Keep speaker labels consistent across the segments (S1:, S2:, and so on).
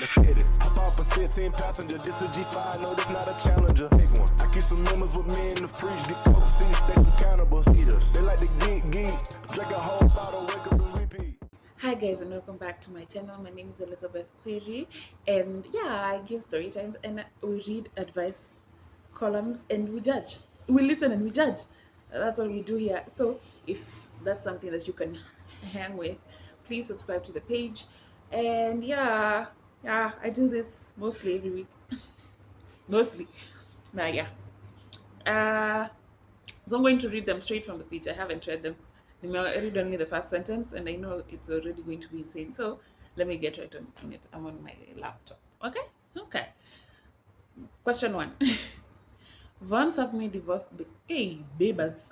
S1: Let's get it. I bought for 16 passenger. This a G5, no, this not a Challenger. Big one. I keep some members with me in the fridge. Get cold seats, they some cannibals. Eaters. They like to geek. Drink a whole bottle, wake up and repeat.
S2: Hi guys, and welcome back to my channel. My name is Elizabeth Query, and I give story times and we read advice columns and we judge. We listen and we judge. That's all we do here. So if that's something that you can hang with, please subscribe to the page. And I do this mostly every week. Mostly. So I'm going to read them straight from the page. I haven't read them. I read only the first sentence and I know it's already going to be insane. So let me get right on it. I'm on my laptop. Okay. Question 1. Vaughn served me divorce. Hey, babas.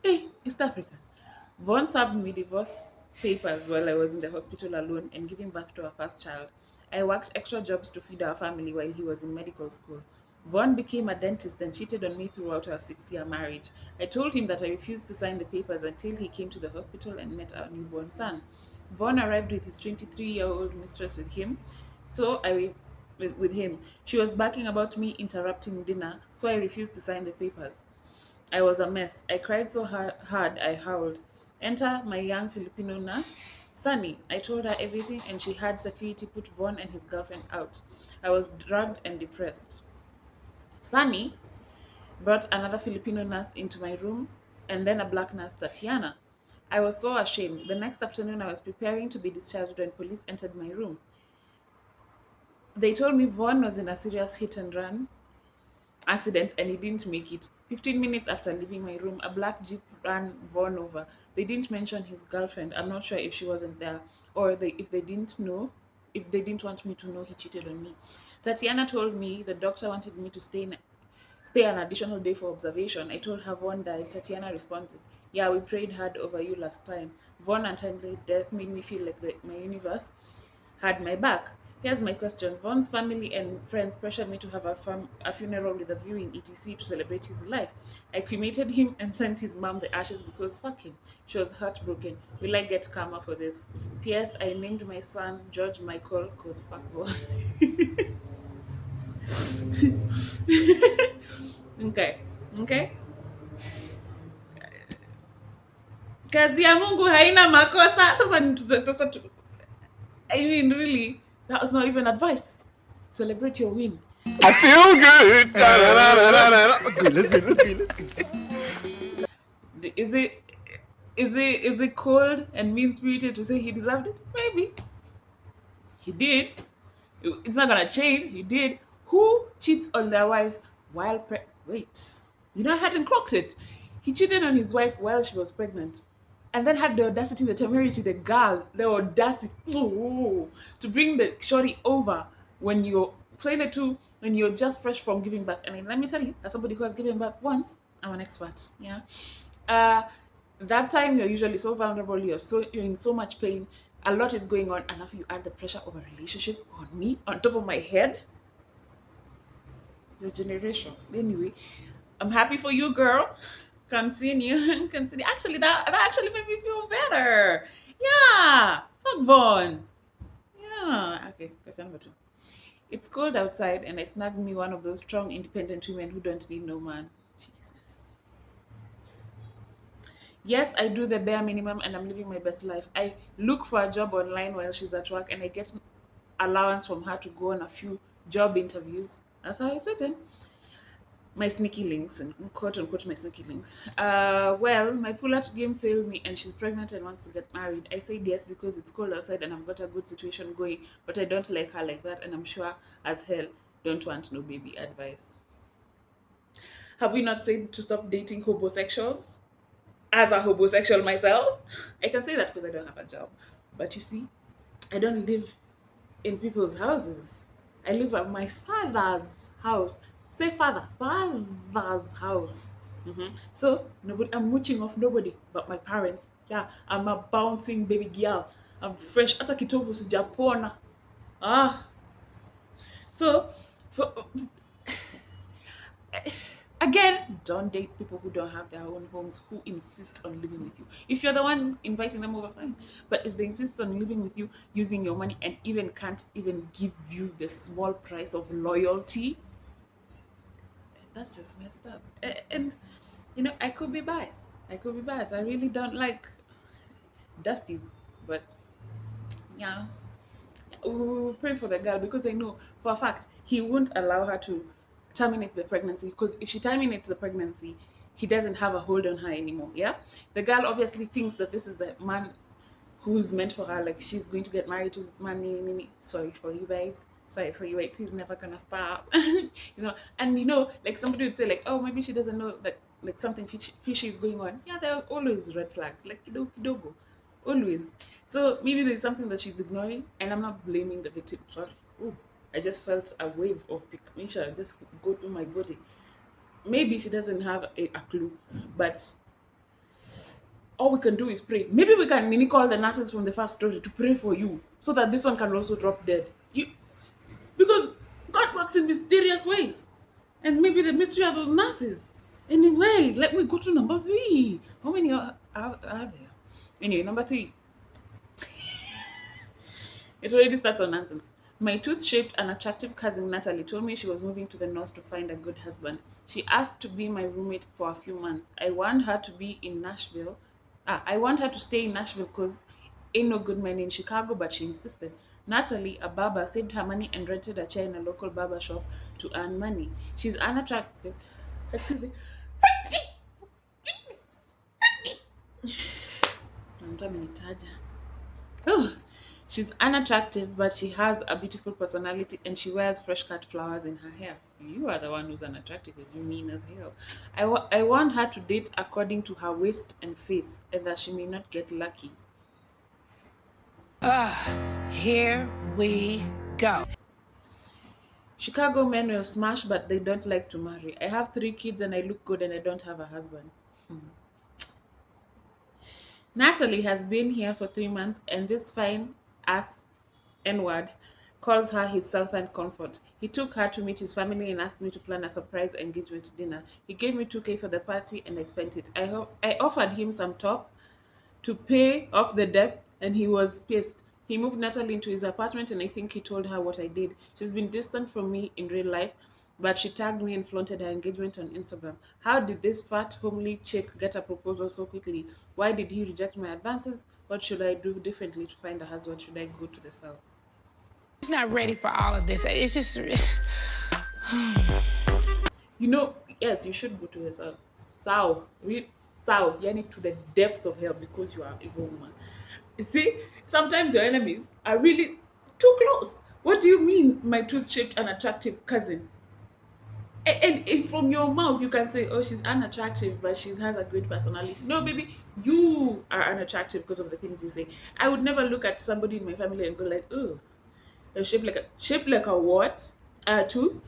S2: Hey, East Africa. Vaughn served me divorce papers while I was in the hospital alone and giving birth to our first child. I worked extra jobs to feed our family while he was in medical school. Vaughn became a dentist and cheated on me throughout our 6-year marriage. I told him that I refused to sign the papers until he came to the hospital and met our newborn son. Vaughn arrived with his 23-year-old mistress with him. She was barking about me interrupting dinner, so I refused to sign the papers. I was a mess. I cried so hard I howled. Enter my young Filipino nurse, Sunny. I told her everything and she had security put Vaughn and his girlfriend out. I was drugged and depressed. Sunny brought another Filipino nurse into my room and then a black nurse, Tatiana. I was so ashamed. The next afternoon I was preparing to be discharged when police entered my room. They told me Vaughn was in a serious hit and run accident and he didn't make it. 15 minutes after leaving my room, a black jeep ran Vaughn over. They didn't mention his girlfriend. I'm not sure if she wasn't there or if they didn't want me to know he cheated on me. Tatiana told me the doctor wanted me to stay an additional day for observation. I told her Vaughn died. Tatiana responded, "Yeah, we prayed hard over you last time. Vaughn untimely death made me feel like my universe had my back." Here's my question. Vaughn's family and friends pressured me to have a funeral with a viewing etc. to celebrate his life. I cremated him and sent his mom the ashes because fuck him. She was heartbroken. Will I get karma for this? P.S. I named my son George Michael cause fuck Vaughn. Okay. Kazi ya Mungu haina makosa. I mean, really, that was not even advice. Celebrate your win.
S1: I feel good. Let's
S2: go. Is it cold and mean-spirited to say he deserved it? Maybe. He did. It's not gonna change. He did. Who cheats on their wife while wait? I hadn't clocked it. He cheated on his wife while she was pregnant. And then had the audacity, the temerity, the audacity to bring the shorty over when you're just fresh from giving birth. I mean, let me tell you, as somebody who has given birth once, I'm an expert. That time you're usually so vulnerable, you're in so much pain, a lot is going on, and after you add the pressure of a relationship on me, on top of my head, your generation. Anyway, I'm happy for you, girl. Continue. Actually, that actually made me feel better. Yeah. Fuck Vaughn. Yeah. Okay. Question number 2. It's cold outside and I snagged me one of those strong, independent women who don't need no man. Jesus. Yes, I do the bare minimum and I'm living my best life. I look for a job online while she's at work and I get allowance from her to go on a few job interviews. That's how it's written. My sneaky links, and quote unquote my sneaky links. Well, my pull-out game failed me and she's pregnant and wants to get married. I said yes because it's cold outside and I've got a good situation going, but I don't like her like that and I'm sure as hell don't want no baby advice. Have we not said to stop dating homosexuals? As a homosexual myself, I can say that because I don't have a job. But you see, I don't live in people's houses. I live at my father's house. Say father's house. So I'm mooching off nobody but my parents. Yeah, I'm a bouncing baby girl. I'm fresh. Hata kitovu sijapona. So Again, don't date people who don't have their own homes, who insist on living with you. If you're the one inviting them over, fine. But if they insist on living with you, using your money, and even can't even give you the small price of loyalty, that's just messed up. And I could be biased. I really don't like Dusties, but yeah, we will pray for the girl because I know for a fact he won't allow her to terminate the pregnancy, because if she terminates the pregnancy, he doesn't have a hold on her anymore. Yeah, the girl obviously thinks that this is the man who's meant for her, like she's going to get married to this man. Sorry for you, babes. Sorry for you, babes. He's never gonna stop. And like somebody would say, like, oh, maybe she doesn't know that like something fishy is going on. Yeah, there are always red flags, like kidogo, always. So maybe there's something that she's ignoring, and I'm not blaming the victim. Sorry. Ooh, I just felt a wave of picnisha just go through my body. Maybe she doesn't have a clue, but all we can do is pray. Maybe we can mini call the nurses from the first story to pray for you so that this one can also drop dead. Because God works in mysterious ways. And maybe the mystery are those nurses. Anyway, let me go to number 3. How many are there? Anyway, number 3. It already starts on nonsense. My tooth-shaped and attractive cousin Natalie told me she was moving to the north to find a good husband. She asked to be my roommate for a few months. I want her to be in Nashville. I want her to stay in Nashville because ain't no good man in Chicago, but she insisted. Natalie, a barber, saved her money and rented a chair in a local barber shop to earn money. She's unattractive. Excuse me. Oh, she's unattractive, but she has a beautiful personality and she wears fresh cut flowers in her hair. You are the one who's unattractive because you mean as hell. I want her to date according to her waist and face, and that she may not get lucky.
S3: Here we go.
S2: Chicago men will smash, but they don't like to marry. I have 3 kids and I look good and I don't have a husband. Natalie has been here for 3 months, and this fine ass N-word calls her his self and comfort. He took her to meet his family and asked me to plan a surprise engagement dinner. He gave me $2,000 for the party and I spent it. I offered him some top to pay off the debt and he was pissed. He moved Natalie into his apartment and I think he told her what I did. She's been distant from me in real life, but she tagged me and flaunted her engagement on Instagram. How did this fat, homely chick get a proposal so quickly? Why did he reject my advances? What should I do differently to find a husband? Should I go to the south?
S3: He's not ready for all of this. It's just...
S2: Yes, you should go to the south. South. South. Yani to the depths of hell because you are an evil woman. You see, sometimes your enemies are really too close. What do you mean, my tooth-shaped unattractive cousin? And if from your mouth you can say, oh, she's unattractive, but she has a great personality. No, baby, you are unattractive because of the things you say. I would never look at somebody in my family and go like, oh, they're shaped like a what? Two.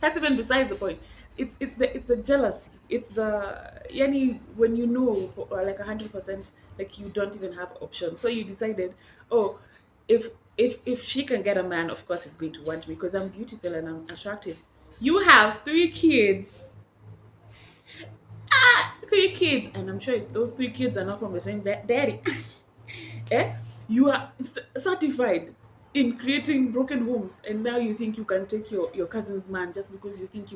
S2: That's even besides the point. It's the jealousy. It's the when you know for like 100%, like you don't even have options. So you decided, oh, if she can get a man, of course he's going to want me because I'm beautiful and I'm attractive. You have 3 kids. 3 kids, and I'm sure if those 3 kids are not from the same daddy. You are certified in creating broken homes, and now you think you can take your cousin's man just because you think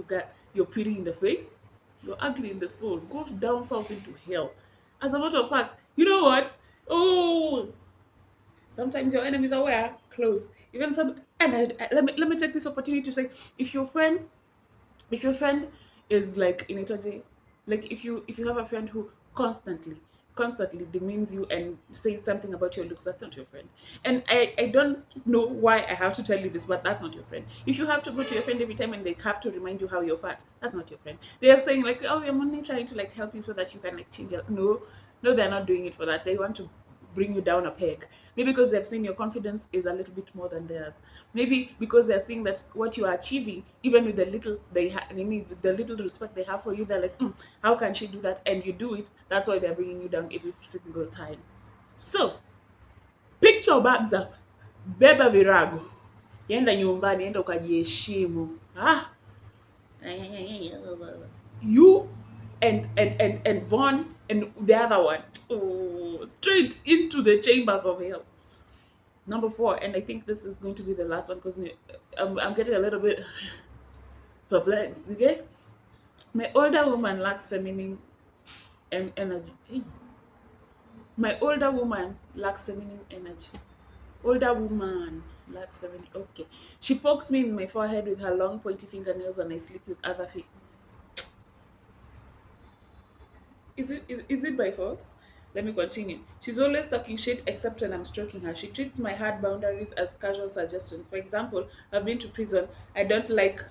S2: you're pretty in the face? You're ugly in the soul. Go down south into hell. As a matter of fact, you know what? Oh, sometimes your enemies are where? Close. Even some, and let me take this opportunity to say, if your friend is like in Italy, like if you have a friend who constantly demeans you and says something about your looks, that's not your friend. And I don't know why I have to tell you this, but that's not your friend. If you have to go to your friend every time and they have to remind you how you're fat, that's not your friend. They are saying like, oh, I'm only trying to like help you so that you can like change your... No, they're not doing it for that. They want to bring you down a peg. Maybe because they've seen your confidence is a little bit more than theirs. Maybe because they're seeing that what you are achieving, even with the little the little respect they have for you, they're like, how can she do that? And you do it. That's why they're bringing you down every single time. So, pick your bags up, beba virago, yenda nyumbani, yenda ukajiheshimu. you and Vaughn and the other one, oh, straight into the chambers of hell. Number 4, and I think this is going to be the last one because I'm getting a little bit perplexed. Okay, my older woman lacks feminine energy. Hey. My older woman lacks feminine energy. Older woman lacks feminine. Okay. She pokes me in my forehead with her long pointy fingernails and I sleep with other feet. Is it by force? Let me continue. She's always talking shit except when I'm stroking her. She treats my hard boundaries as casual suggestions. For example, I've been to prison. I don't like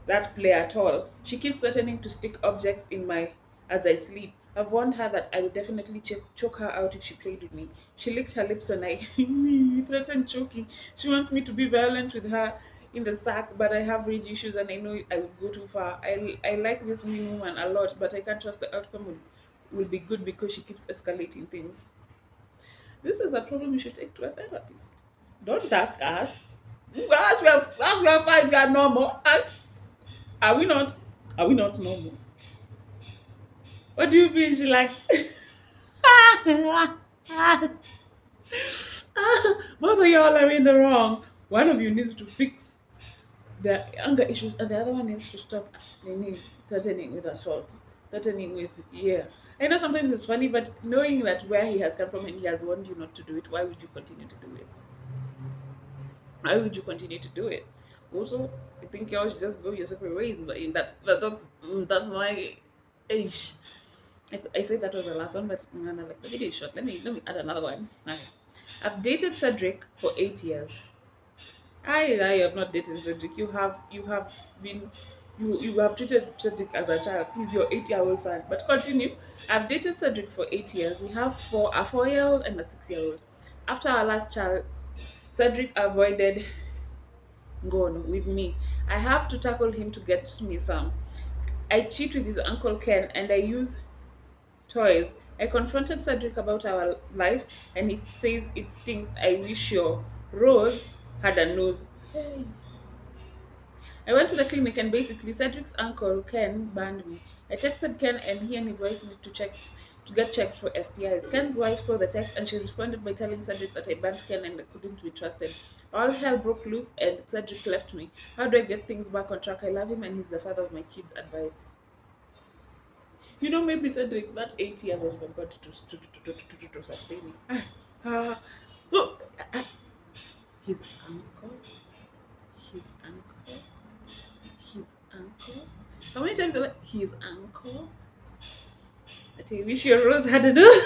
S2: that play at all. She keeps threatening to stick objects in my as I sleep. I've warned her that I would definitely choke her out if she played with me. She licked her lips when I threatened choking. She wants me to be violent with her in the sack, but I have rage issues and I know I would go too far. I like this mean woman a lot, but I can't trust the outcome will be good because she keeps escalating things. This is a problem you should take to a therapist. Don't ask us. As we are fine, we are normal. Are we not? Are we not normal? What do you mean she likes? Both of y'all are in the wrong. One of you needs to fix the anger issues, and the other one needs to stop threatening with assault, threatening with yeah. I know sometimes it's funny, but knowing that where he has come from and he has warned you not to do it, why would you continue to do it? Why would you continue to do it? Also, I think y'all should just go your separate ways. But that's my age. I said that was the last one, but like the video is short. Let me add another one. Okay. I've dated Cedric for 8 years. I have not dated Cedric. You have been you have treated Cedric as a child. He's your 8-year-old son. But continue. I've dated Cedric for 8 years. We have a 4-year-old and a 6-year-old. After our last child, Cedric avoided gone with me. I have to tackle him to get me some. I cheat with his uncle Ken and I use toys. I confronted Cedric about our life and he says it stinks. I wish your Rose had a nose. Hey. I went to the clinic and basically Cedric's uncle Ken banned me. I texted Ken and he and his wife need to get checked for STIs. Ken's wife saw the text and she responded by telling Cedric that I banned Ken and I couldn't be trusted. All hell broke loose and Cedric left me. How do I get things back on track? I love him and he's the father of my kids. Advice. You know, maybe Cedric, that 8 years was for God to sustain him. His uncle. How many times like his uncle? I wish your Rose had a nose.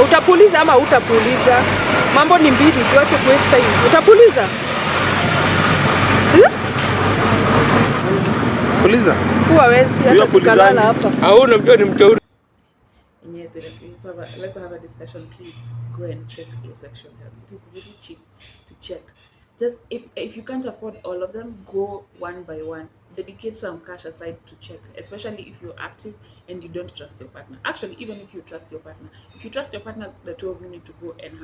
S4: Utapuliza ama utapuliza? Mambo ni mbili, tuache kuwaste time. Utapuliza?
S5: Puliza.
S4: Huwa wezi hata tukalala hapa.
S5: Hauna mjua ni mteuri.
S2: Yes, seriously. Let's have a discussion. Please go and check your sexual health. It is really cheap to check. Just if you can't afford all of them, go one by one. Dedicate some cash aside to check, especially if you're active and you don't trust your partner. Actually, even if you trust your partner, the two of you need to go and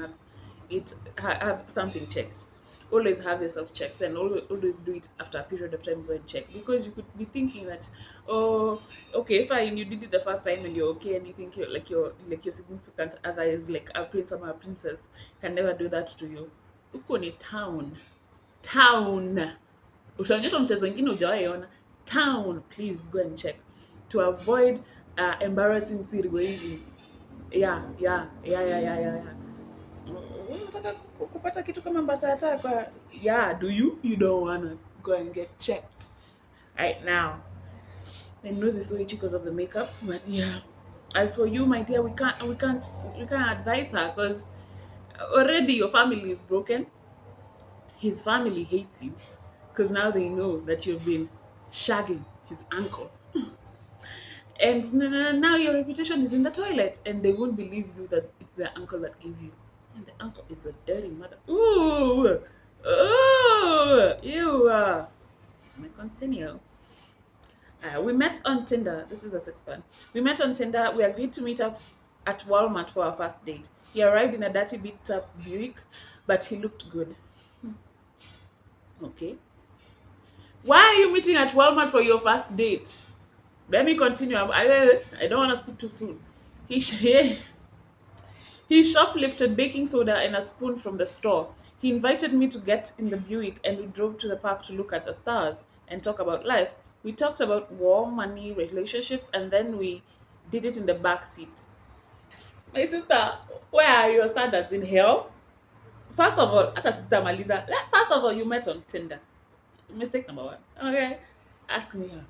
S2: have something checked. Always have yourself checked and always do it after a period of time. Go and check, because you could be thinking that, oh, okay, fine, you did it the first time and you're okay, and you think your significant other is like a prince or a princess, can never do that to you. Uko ni town utaonyeshwa mchezo mwingine hujawahi ona. Town, please go and check to avoid embarrassing situations. Yeah. Unataka kupata kitu kama mbatata kwa do you don't wanna go and get checked right now. The nose is so itchy because of the makeup, but yeah. As for you, my dear, we can't advise her because already your family is broken. His family hates you because now they know that you've been shagging his uncle. And now your reputation is in the toilet and they won't believe you that it's their uncle that gave you. And the uncle is a dirty mother. Ooh! Ew! Let me continue. We met on Tinder. This is the 6th one. We met on Tinder. We agreed to meet up at Walmart for our first date. He arrived in a dirty beat-up Buick, but he looked good. Okay. Why are you meeting at Walmart for your first date? Let me continue. I don't want to speak too soon. He he shoplifted baking soda and a spoon from the store. He invited me to get in the Buick and we drove to the park to look at the stars and talk about life. We talked about war, money, relationships, and then we did it in the back seat. My sister, where are your standards in hell? First of all, at sister Malisa, first of all, you met on Tinder. Mistake number one. Okay. Ask me how.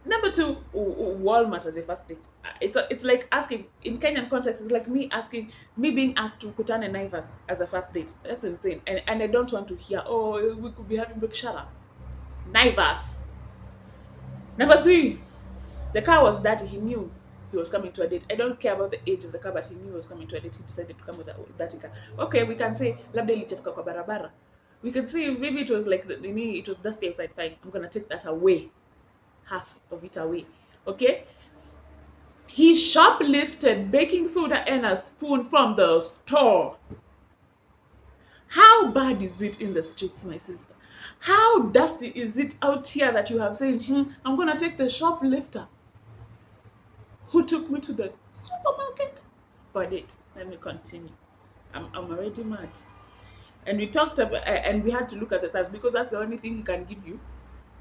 S2: Number two, Walmart as a first date. It's like asking in Kenyan context. It's like me being asked to put on a Naivas as a first date. That's insane. And I don't want to hear. Oh, we could be having break. Shut up. Naivas. Number three, the car was dirty. He knew he was coming to a date. I don't care about the age of the car, but he knew he was coming to a date. He decided to come with a dirty car. Okay, we can say labda ilichafika kwa barabara. We can say maybe it was like it was dusty outside. Fine, I'm gonna take that away. Half of it away. Okay? He shoplifted baking soda and a spoon from the store. How bad is it in the streets, my sister? How dusty is it out here that you have said, I'm gonna take the shoplifter who took me to the supermarket for it. Let me continue. I'm already mad. And we talked about, and we had to look at the stars because that's the only thing he can give you.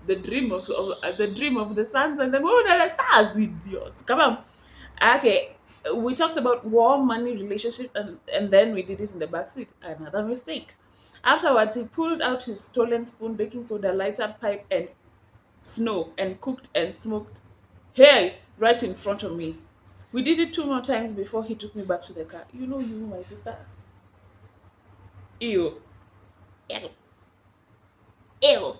S2: The dream of the suns and the moon and the stars, idiots. Come on. Okay. We talked about war, money, relationship, and then we did it in the backseat. Another mistake. Afterwards, he pulled out his stolen spoon, baking soda, lighter, pipe, and snow, and cooked and smoked. Hey, right in front of me. We did it 2 more times before he took me back to the car. You, my sister. Ew. Ew. Ew.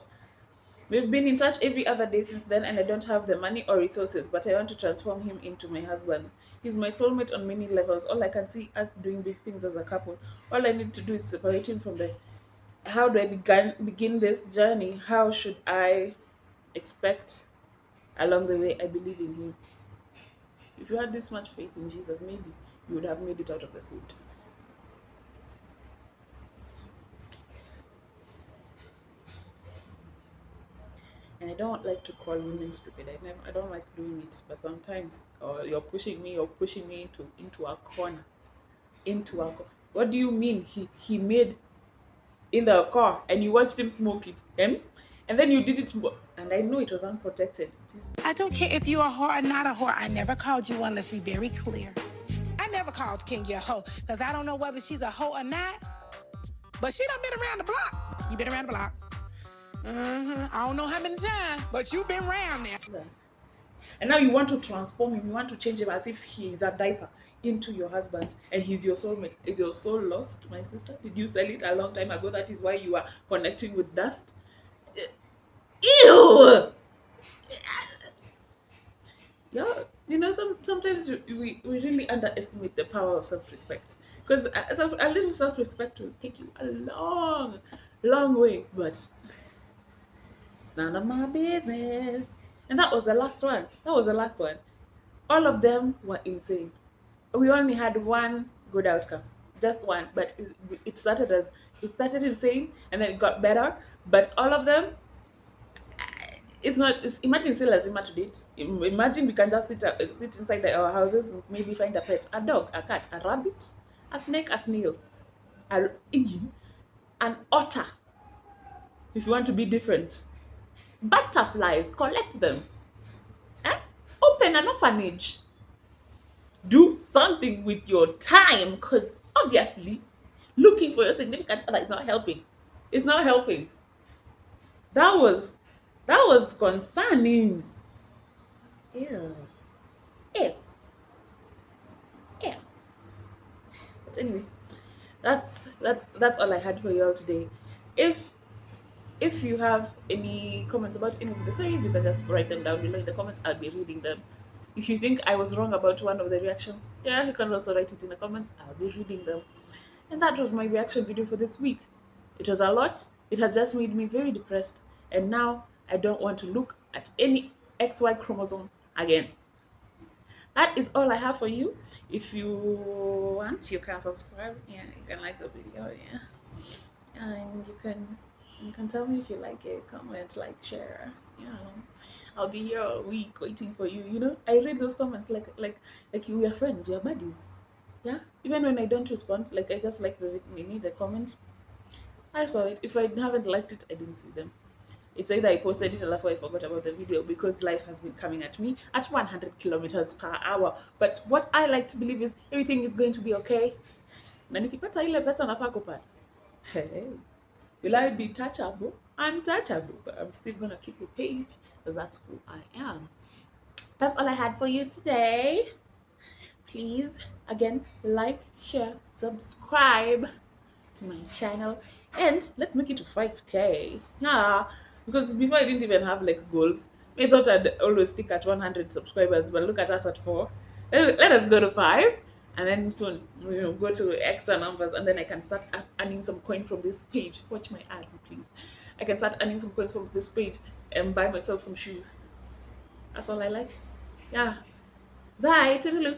S2: We've been in touch every other day since then, and I don't have the money or resources, but I want to transform him into my husband. He's my soulmate on many levels. All I can see us doing big things as a couple. All I need to do is separate him from the. How do I begin this journey? How should I expect along the way? I believe in him. If you had this much faith in Jesus, maybe you would have made it out of the food. And I don't like to call women stupid. I don't like doing it, but sometimes you're pushing me into a corner, What do you mean he made in the car and you watched him smoke it, and then you did it, and I know it was unprotected.
S3: I don't care if you're a whore or not a whore. I never called you one. Let's be very clear. I never called Kenya a hoe because I don't know whether she's a hoe or not, but she done been around the block. You been around the block? I don't know how many times, but you've been around there.
S2: And now you want to transform him, you want to change him as if he is a diaper into your husband and he's your soulmate. Is your soul lost, my sister? Did you sell it a long time ago? That is why you are connecting with dust? Ew! Yeah, sometimes we really underestimate the power of self-respect. Because a little self-respect will take you a long, long way, but it's none of my business. And that was the last one. All of them were insane. We only had one good outcome, just one. But it started insane, and then it got better. But all of them, imagine still as to date. Imagine we can just sit inside our houses, maybe find a pet, a dog, a cat, a rabbit, a snake, a snail, an otter. If you want to be different, butterflies, collect them. Open an orphanage. Do something with your time, because obviously looking for your significant other is not helping. It's not helping. That was concerning. Ew. But anyway, that's all I had for you all today. If you have any comments about any of the stories, you can just write them down below in the comments. I'll be reading them. If you think I was wrong about one of the reactions, you can also write it in the comments. I'll be reading them. And that was my reaction video for this week. It was a lot. It has just made me very depressed. And now I don't want to look at any XY chromosome again. That is all I have for you. If you want, you can subscribe. You can like the video. And you can You can tell me if you like it, comment, like, share. Yeah, I'll be here all week waiting for you. You know, I read those comments like we are friends, we are buddies. Yeah, even when I don't respond, like I just like the comment. I saw it. If I haven't liked it, I didn't see them. It's either I posted it or I forgot about the video because life has been coming at me at 100 kilometers per hour. But what I like to believe is everything is going to be okay. Na nikipata ile pesa nafaa kupata. Hey, will I be touchable? Untouchable, but I'm still gonna keep the page because that's who I am. That's all I had for you today. Please, again, like, share, subscribe to my channel, and let's make it to 5K. Yeah, because before I didn't even have like goals. I thought I'd always stick at 100 subscribers, but look at us at 4. Let us go to 5, and then soon go to extra numbers, and then I can start earning some coin from this page. Watch my ads, please. I can start earning some coins from this page and buy myself some shoes. That's all I like. Yeah. Bye. Toodaloo.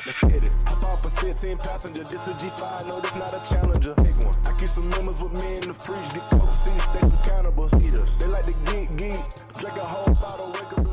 S1: Let's get it. Hop off a 16 passenger. This a G5, no, this not a challenger. Big one. I keep some members with me in the fridge. Get cold seats, they some cannibals. Eaters. They like to geek. Drink a whole bottle, wake up.